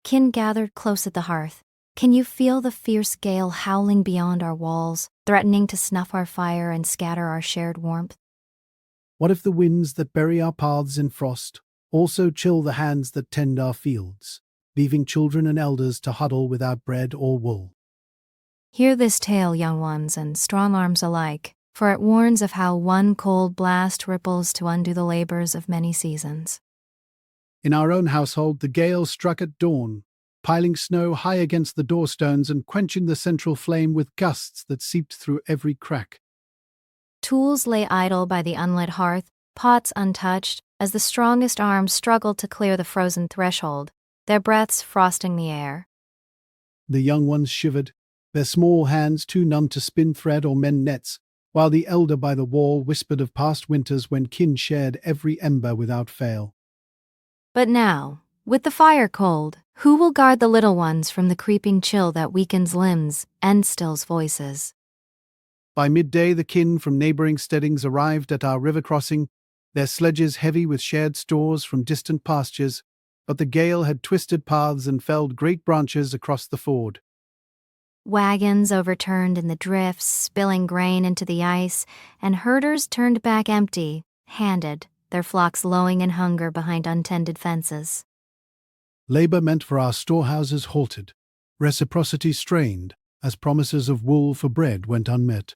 Kin gathered close at the hearth. Can you feel the fierce gale howling beyond our walls, threatening to snuff our fire and scatter our shared warmth? What if the winds that bury our paths in frost also chill the hands that tend our fields, leaving children and elders to huddle without bread or wool? Hear this tale, young ones and strong arms alike, for it warns of how one cold blast ripples to undo the labors of many seasons. In our own household, the gale struck at dawn, piling snow high against the doorstones and quenching the central flame with gusts that seeped through every crack. Tools lay idle by the unlit hearth, pots untouched, as the strongest arms struggled to clear the frozen threshold, their breaths frosting the air. The young ones shivered, their small hands too numb to spin thread or mend nets, while the elder by the wall whispered of past winters when kin shared every ember without fail. But now, with the fire cold, who will guard the little ones from the creeping chill that weakens limbs and stills voices? By midday, the kin from neighboring steadings arrived at our river crossing, their sledges heavy with shared stores from distant pastures, but the gale had twisted paths and felled great branches across the ford. Wagons overturned in the drifts, spilling grain into the ice, and herders turned back empty-handed, their flocks lowing in hunger behind untended fences. Labor meant for our storehouses halted, reciprocity strained, as promises of wool for bread went unmet.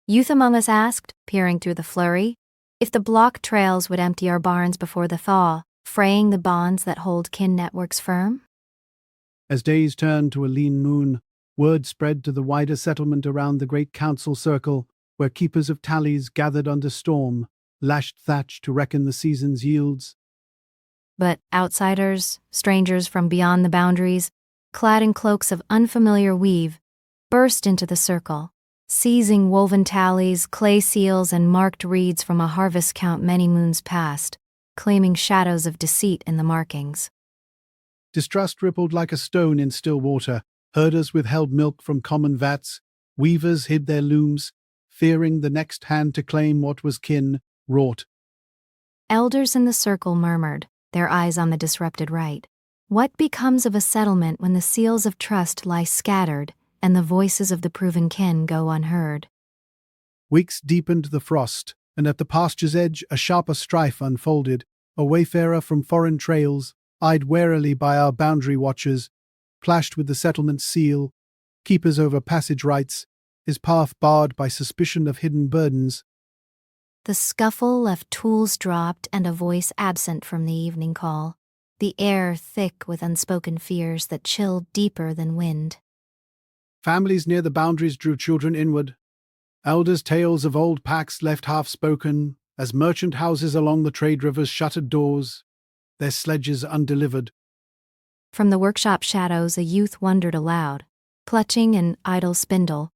Youth among us asked, peering through the flurry, if the block trails would empty our barns before the thaw, fraying the bonds that hold kin networks firm. As days turned to a lean moon, word spread to the wider settlement around the great council circle, where keepers of tallies gathered under storm, lashed thatch to reckon the season's yields. But outsiders, strangers from beyond the boundaries, clad in cloaks of unfamiliar weave, burst into the circle, seizing woven tallies, clay seals, and marked reeds from a harvest count many moons past, claiming shadows of deceit in the markings. Distrust rippled like a stone in still water. Herders withheld milk from common vats. Weavers hid their looms, fearing the next hand to claim what was kin wrought. Elders in the circle murmured, their eyes on the disrupted rite. What becomes of a settlement when the seals of trust lie scattered and the voices of the proven kin go unheard? Weeks deepened the frost, and at the pasture's edge a sharper strife unfolded. A wayfarer from foreign trails, eyed warily by our boundary watchers, clashed with the settlement's seal, keepers over passage rights, his path barred by suspicion of hidden burdens. The scuffle left tools dropped and a voice absent from the evening call, the air thick with unspoken fears that chilled deeper than wind. Families near the boundaries drew children inward. Elders' tales of old pacts left half-spoken, as merchant houses along the trade rivers shuttered doors, their sledges undelivered. From the workshop shadows a youth wondered aloud, clutching an idle spindle.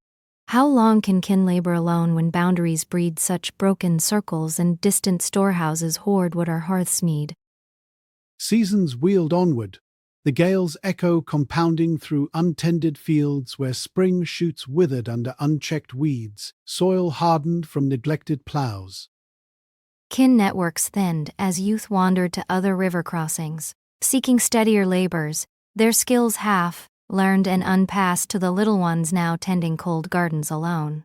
How long can kin labor alone when boundaries breed such broken circles and distant storehouses hoard what our hearths need? Seasons wheeled onward, the gale's echo compounding through untended fields where spring shoots withered under unchecked weeds, soil hardened from neglected plows. Kin networks thinned as youth wandered to other river crossings, seeking steadier labors, their skills half-learned and unpassed to the little ones now tending cold gardens alone.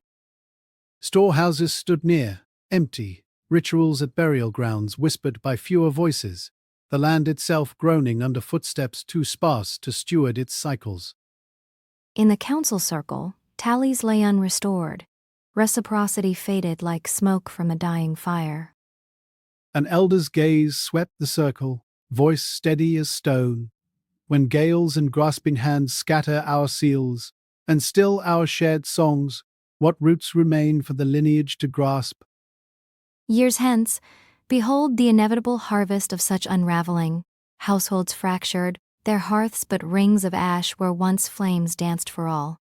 Storehouses stood near, empty, rituals at burial grounds whispered by fewer voices, the land itself groaning under footsteps too sparse to steward its cycles. In the council circle, tallies lay unrestored, reciprocity faded like smoke from a dying fire. An elder's gaze swept the circle, voice steady as stone, when gales and grasping hands scatter our seals, and still our shared songs, what roots remain for the lineage to grasp? Years hence, behold the inevitable harvest of such unraveling, households fractured, their hearths but rings of ash where once flames danced for all.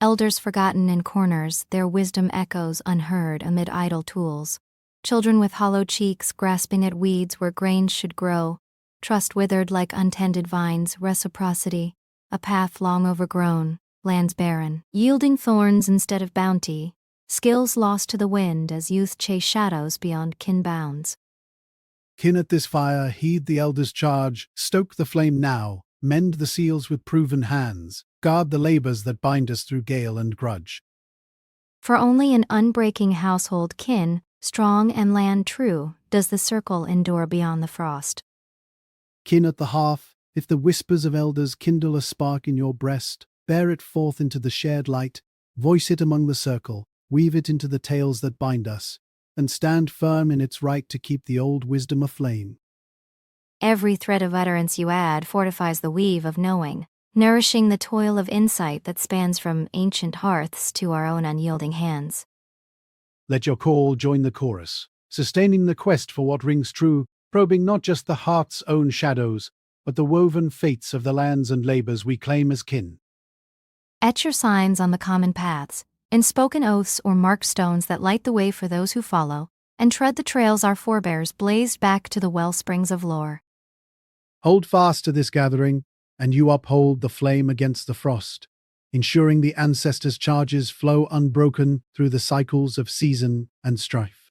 Elders forgotten in corners, their wisdom echoes unheard amid idle tools. Children with hollow cheeks grasping at weeds where grains should grow, trust withered like untended vines, reciprocity, a path long overgrown, lands barren, yielding thorns instead of bounty, skills lost to the wind as youth chase shadows beyond kin bounds. Kin at this fire, heed the elder's charge, stoke the flame now, mend the seals with proven hands, guard the labors that bind us through gale and grudge. For only an unbreaking household kin, strong and land true, does the circle endure beyond the frost. Kin at the hearth, if the whispers of elders kindle a spark in your breast, bear it forth into the shared light, voice it among the circle, weave it into the tales that bind us, and stand firm in its right to keep the old wisdom aflame. Every thread of utterance you add fortifies the weave of knowing, nourishing the toil of insight that spans from ancient hearths to our own unyielding hands. Let your call join the chorus, sustaining the quest for what rings true, probing not just the heart's own shadows, but the woven fates of the lands and labors we claim as kin. Etch your signs on the common paths, in spoken oaths or marked stones that light the way for those who follow, and tread the trails our forebears blazed back to the wellsprings of lore. Hold fast to this gathering, and you uphold the flame against the frost, ensuring the ancestors' charges flow unbroken through the cycles of season and strife.